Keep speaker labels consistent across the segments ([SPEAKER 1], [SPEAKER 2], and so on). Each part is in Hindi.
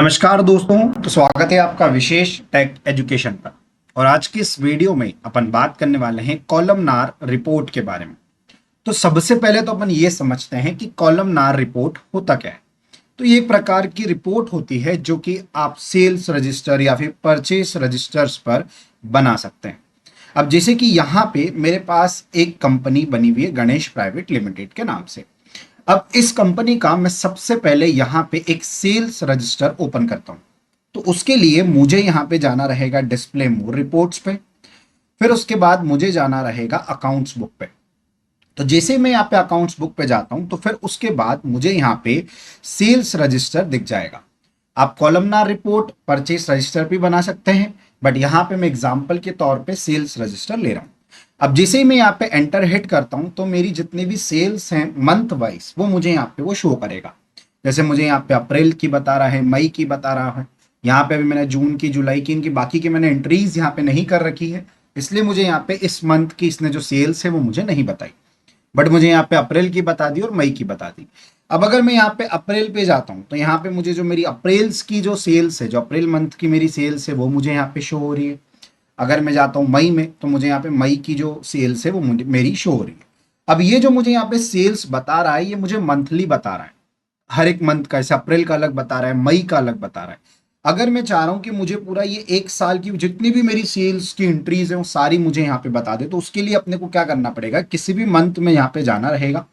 [SPEAKER 1] नमस्कार दोस्तों। तो स्वागत है आपका विशेष टेक एजुकेशन पर। और आज की इस वीडियो में अपन बात करने वाले हैं कॉलमनार रिपोर्ट के बारे में। तो सबसे पहले तो अपन ये समझते हैं कि कॉलमनार रिपोर्ट होता क्या है। तो ये एक प्रकार की रिपोर्ट होती है जो कि आप सेल्स रजिस्टर या फिर परचेस रजिस्टर्स पर बना सकते हैं। अब जैसे कि यहाँ पे मेरे पास एक कंपनी बनी हुई है गणेश प्राइवेट लिमिटेड के नाम से। अब इस कंपनी का मैं सबसे पहले यहाँ पे एक सेल्स रजिस्टर ओपन करता हूँ। तो उसके लिए मुझे यहाँ पे जाना रहेगा डिस्प्ले मोर रिपोर्ट्स पे। फिर उसके बाद मुझे जाना रहेगा अकाउंट्स बुक पे। तो जैसे मैं यहाँ पे अकाउंट्स बुक पे जाता हूँ तो फिर उसके बाद मुझे यहाँ पे सेल्स रजिस्टर दिख जाएगा। आप कॉलमनार रिपोर्ट परचेस रजिस्टर भी बना सकते हैं, बट यहाँ पे मैं एग्जाम्पल के तौर पे सेल्स रजिस्टर ले रहा हूँ। अब जैसे ही मैं यहाँ पे एंटर हिट करता हूँ तो मेरी जितनी भी सेल्स हैं मंथ वाइज वो मुझे यहाँ पे वो शो करेगा। जैसे मुझे यहाँ पे अप्रैल की बता रहा है, मई की बता रहा है। यहाँ पे भी मैंने जून की, जुलाई की, इनकी बाकी की मैंने एंट्रीज यहाँ पे नहीं कर रखी है, इसलिए मुझे यहाँ पे इस मंथ की इसने जो सेल्स है वो मुझे नहीं बताई। बट मुझे यहाँ पे अप्रैल की बता दी और मई की बता दी। अब अगर मैं यहाँ पे अप्रैल पे जाता हूँ तो यहाँ पे मुझे जो मेरी अप्रैल्स की जो सेल्स है, जो अप्रैल मंथ की मेरी सेल्स है वो मुझे यहाँ पे शो हो रही है। अगर मैं जाता हूँ मई में तो मुझे यहाँ पे मई की जो सेल्स है वो मुझे मेरी शो हो रही है। अब ये जो मुझे यहाँ पे सेल्स बता रहा है ये मुझे मंथली बता रहा है, हर एक मंथ का। ऐसे अप्रैल का अलग बता रहा है, मई का अलग बता रहा है। अगर मैं चाह रहा हूँ कि मुझे पूरा ये एक साल की जितनी भी मेरी सेल्स की एंट्रीज है वो सारी मुझे यहाँ पे बता दे, तो उसके लिए अपने को क्या करना पड़ेगा, किसी भी मंथ में यहाँ पे जाना रहेगा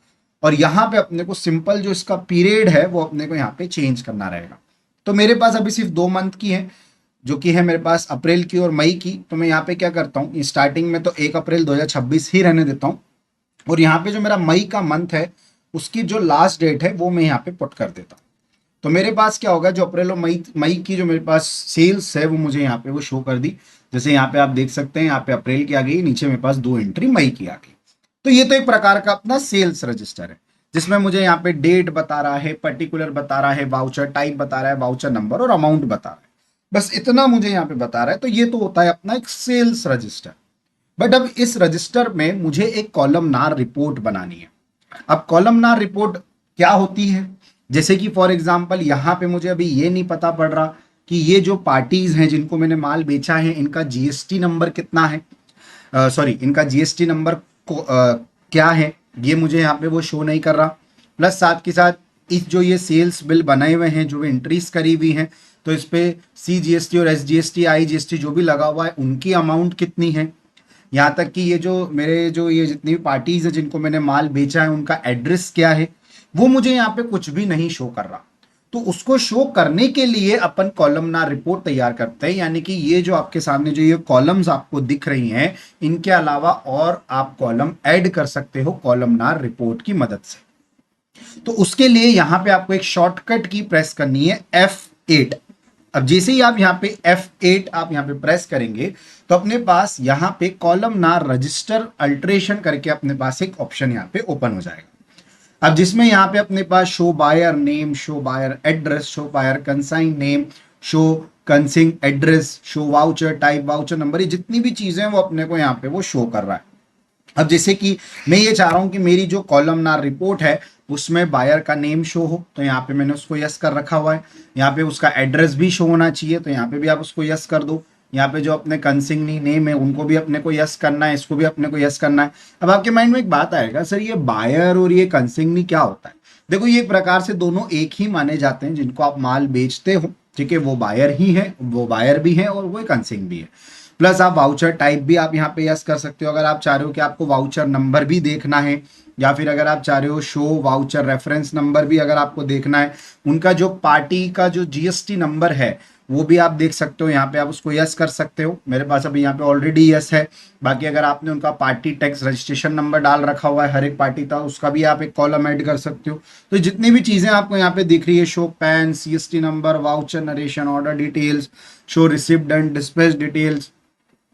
[SPEAKER 1] और यहाँ पे अपने को सिंपल जो इसका पीरियड है वो अपने को यहाँ पे चेंज करना रहेगा। तो मेरे पास अभी सिर्फ 2 मंथ की है, जो कि है मेरे पास अप्रैल की और मई की। तो मैं यहाँ पे क्या करता हूँ, स्टार्टिंग में तो 1 अप्रैल 2026 ही रहने देता हूँ और यहाँ पे जो मेरा मई का मंथ है उसकी जो लास्ट डेट है वो मैं यहाँ पे पुट कर देता हूँ। तो मेरे पास क्या होगा, जो अप्रैल और मई मई की जो मेरे पास सेल्स है वो मुझे यहाँ पे वो शो कर दी। जैसे यहाँ पे आप देख सकते हैं, यहाँ पे अप्रैल की आ गई, नीचे मेरे पास 2 एंट्री मई की आ गई। तो ये तो एक प्रकार का अपना सेल्स रजिस्टर है जिसमें मुझे यहाँ पे डेट बता रहा है, पर्टिकुलर बता रहा है, वाउचर टाइप बता रहा है, वाउचर नंबर और अमाउंट बता रहा है। बस इतना मुझे यहाँ पे बता रहा है। तो ये तो होता है अपना एक सेल्स रजिस्टर। बट अब इस रजिस्टर में मुझे एक कॉलमनार रिपोर्ट बनानी है। अब कॉलमनार रिपोर्ट क्या होती है, जैसे कि फॉर एग्जांपल यहाँ पे मुझे अभी ये नहीं पता पड़ रहा कि ये जो पार्टीज हैं जिनको मैंने माल बेचा है इनका जीएसटी नंबर कितना है, सॉरी इनका जीएसटी नंबर क्या है, ये मुझे यहाँ पे वो शो नहीं कर रहा। प्लस साथ के साथ इस जो ये सेल्स बिल बनाए हुए हैं, जो एंट्रीज करी हुई हैं, तो इस पे CGST और SGST IGST जो भी लगा हुआ है उनकी अमाउंट कितनी है। यहाँ तक कि ये जो मेरे जो ये जितनी भी पार्टीज है जिनको मैंने माल बेचा है उनका एड्रेस क्या है, वो मुझे यहाँ पे कुछ भी नहीं शो कर रहा। तो उसको शो करने के लिए अपन कॉलमनार रिपोर्ट तैयार करते हैं, यानी कि ये जो आपके सामने जो ये कॉलम्स आपको दिख रही हैं इनके अलावा और आप कॉलम ऐड कर सकते हो कॉलमनार रिपोर्ट की मदद से। तो उसके लिए यहाँ पे आपको एक शॉर्टकट की प्रेस करनी है F8। अब जैसे ही आप यहाँ पे F8 आप यहाँ पे प्रेस करेंगे तो अपने पास यहाँ पे कॉलमनार रजिस्टर अल्ट्रेशन करके अपने पास एक ऑप्शन यहाँ पे ओपन हो जाएगा। अब जिसमें यहाँ पे अपने पास show buyer name, show buyer address, show buyer consignee name, show consignee address, show voucher type, voucher number, ये जितनी भी चीजें हैं वो अपने को यहाँ पे वो शो कर रहा है। अब जैसे कि मैं ये चाह रहा हूं कि मेरी जो कॉलमनार रिपोर्ट है उसमें बायर का नेम शो हो, तो यहाँ पे मैंने उसको यस कर रखा हुआ है। यहाँ पे उसका एड्रेस भी शो होना चाहिए, तो यहाँ पे भी आप उसको यस कर दो। यहाँ पे जो अपने कंसिग्नी नेम है उनको भी अपने को यस करना है, इसको भी अपने को यस करना है। अब आपके माइंड में एक बात आएगा, सर ये बायर और ये कंसिग्नी क्या होता है। देखो ये एक प्रकार से दोनों एक ही माने जाते हैं, जिनको आप माल बेचते हो, ठीक है, वो बायर ही है, वो बायर भी है और वो कंसिग्न भी है। प्लस आप वाउचर टाइप भी आप यहाँ पे यस कर सकते हो अगर आप चाह रहे हो कि आपको वाउचर नंबर भी देखना है, या फिर अगर आप चाह रहे हो शो वाउचर रेफरेंस नंबर भी अगर आपको देखना है, उनका जो पार्टी का जो जीएसटी नंबर है वो भी आप देख सकते हो, यहाँ पे आप उसको यस कर सकते हो। मेरे पास अभी यहाँ पे ऑलरेडी यस है। बाकी अगर आपने उनका पार्टी टैक्स रजिस्ट्रेशन नंबर डाल रखा हुआ है हर एक पार्टी का, उसका भी आप एक कॉलम ऐड कर सकते हो। तो जितनी भी चीजें आपको यहाँ पे दिख रही है, show pan, CST number, voucher narration, order details, show receipt and dispatch details,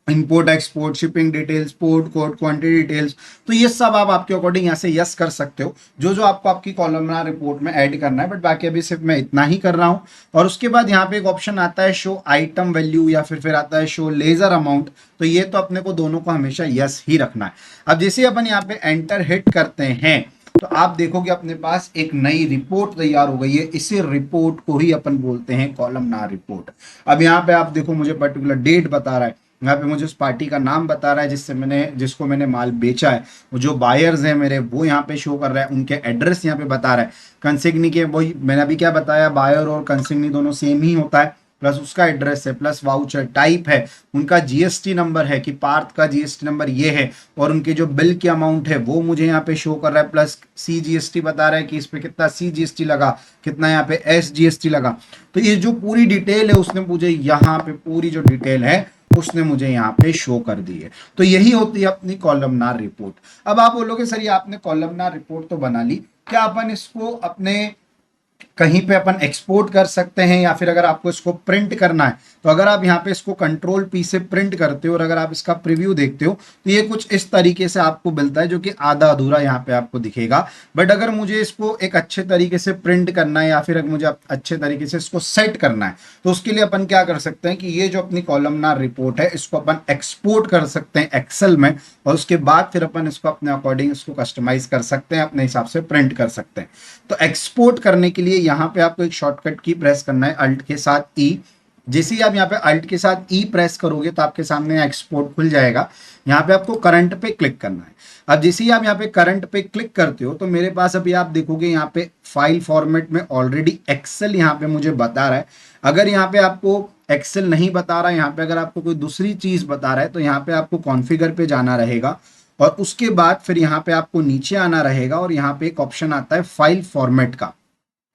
[SPEAKER 1] import export, shipping details, port code, quantity details, तो ये सब आप आपके अकॉर्डिंग यहाँ से यस कर सकते हो जो जो आपको आपकी कॉलमनार रिपोर्ट में ऐड करना है। बट बाकी अभी सिर्फ मैं इतना ही कर रहा हूँ। और उसके बाद यहाँ पे एक ऑप्शन आता है शो आइटम वैल्यू, या फिर आता है शो लेजर अमाउंट। तो ये तो अपने को दोनों को हमेशा यस ही रखना है। अब जैसे अपन यहाँ पे एंटर हिट करते हैं तो आप देखोगे अपने पास एक नई रिपोर्ट तैयार हो गई है। इसी रिपोर्ट को ही अपन बोलते हैं कॉलमनार रिपोर्ट। अब यहाँ पे आप देखो मुझे पर्टिकुलर डेट बता रहा है, यहाँ पे मुझे उस पार्टी का नाम बता रहा है जिसको मैंने माल बेचा है, वो जो बायर्स हैं मेरे वो यहाँ पे शो कर रहा है, उनके एड्रेस यहाँ पे बता रहा है। कंसिग्नी के वही मैंने अभी क्या बताया, बायर और कंसिग्नी दोनों सेम ही होता है, प्लस उसका एड्रेस है, प्लस वाउचर टाइप है, उनका जीएसटी नंबर है कि पार्थ का जीएसटी नंबर ये है, और उनके जो बिल की अमाउंट है वो मुझे यहाँ पे शो कर रहा है, प्लस सी जीएसटी बता रहा है कि इस पे कितना सी जीएसटी लगा, कितना यहाँ पे एस जीएसटी लगा। तो ये जो पूरी डिटेल है उसने मुझे यहाँ पे पूरी जो डिटेल है उसने मुझे यहाँ पे शो कर दी है। तो यही होती है अपनी कॉलमनार रिपोर्ट। अब आप बोलोगे सर ये आपने कॉलमनार रिपोर्ट तो बना ली, क्या अपन इसको अपने कहीं पे अपन एक्सपोर्ट कर सकते हैं, या फिर अगर आपको इसको प्रिंट करना है तो अगर आप यहाँ पे इसको कंट्रोल पी से प्रिंट करते हो और अगर आप इसका प्रीव्यू देखते हो तो ये कुछ इस तरीके से आपको मिलता है, जो कि आधा अधूरा यहाँ पे आपको दिखेगा। बट अगर मुझे इसको एक अच्छे तरीके से प्रिंट करना है या फिर अगर मुझे अच्छे तरीके से इसको सेट करना है तो उसके लिए अपन क्या कर सकते हैं कि ये जो अपनी कॉलमनार रिपोर्ट है इसको अपन एक्सपोर्ट कर सकते हैं एक्सेल में, और उसके बाद फिर अपन इसको अपने अकॉर्डिंग इसको कस्टमाइज कर सकते हैं, अपने हिसाब से प्रिंट कर सकते हैं। तो एक्सपोर्ट करने के लिए यहाँ पे आपको एक शॉर्टकट की प्रेस करना है अल्ट के साथ ई। जैसे ही आप यहाँ पे अल्ट के साथ ई प्रेस करोगे तो आपके सामने एक्सपोर्ट खुल जाएगा। यहाँ पे आपको करंट पे क्लिक करना है। अब जैसे ही आप यहाँ पे करंट पे क्लिक करते हो तो मेरे पास अभी आप देखोगे यहाँ पे फाइल फॉर्मेट में ऑलरेडी एक्सेल यहाँ पे मुझे बता रहा है। अगर यहाँ पे आपको एक्सेल नहीं बता रहा है, यहाँ पे अगर आपको कोई दूसरी चीज बता रहा है तो यहाँ पे आपको कॉन्फ़िगर पे जाना रहेगा, और उसके बाद फिर यहाँ पे आपको नीचे आना रहेगा और यहाँ पे एक ऑप्शन आता है फाइल फॉर्मेट का,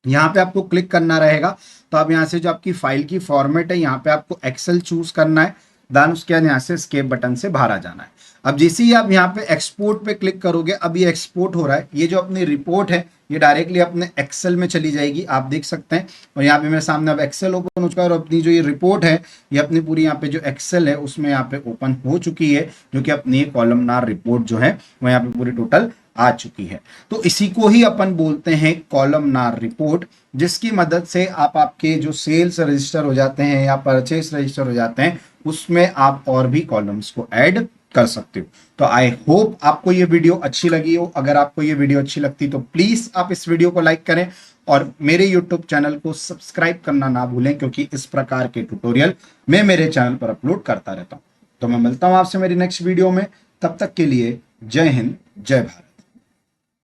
[SPEAKER 1] यहाँ पे आपको क्लिक करना रहेगा। तो अब यहाँ से जो आपकी फाइल की फॉर्मेट है यहाँ पे आपको एक्सेल चूज करना है, देन उसके बाद यहाँ से एस्केप बटन से बाहर आ जाना है। अब जैसे ही आप यहाँ पे एक्सपोर्ट पे क्लिक करोगे, अब ये एक्सपोर्ट हो रहा है, ये जो अपनी रिपोर्ट है ये डायरेक्टली अपने एक्सेल में चली जाएगी, आप देख सकते हैं। और यहाँ पे मेरे सामने अब एक्सेल ओपन हो चुका है और अपनी जो ये रिपोर्ट है ये अपनी पूरी यहाँ पे जो एक्सेल है उसमें यहाँ पे ओपन हो चुकी है, जो कि अपनी कॉलमनार रिपोर्ट जो है वो यहाँ पे पूरी टोटल आ चुकी है। तो इसी को ही अपन बोलते हैं कॉलमनार रिपोर्ट, जिसकी मदद से आप आपके जो सेल्स रजिस्टर हो जाते हैं या परचेस रजिस्टर हो जाते हैं उसमें आप और भी कॉलम्स को ऐड कर सकते हो। तो आई होप आपको ये वीडियो अच्छी लगी हो। अगर आपको ये वीडियो अच्छी लगती तो प्लीज आप इस वीडियो को लाइक करें और मेरे यूट्यूब चैनल को सब्सक्राइब करना ना भूलें, क्योंकि इस प्रकार के ट्यूटोरियल मैं मेरे चैनल पर अपलोड करता रहता हूं। तो मैं मिलता हूं आपसे मेरी नेक्स्ट वीडियो में, तब तक के लिए जय हिंद जय भारत।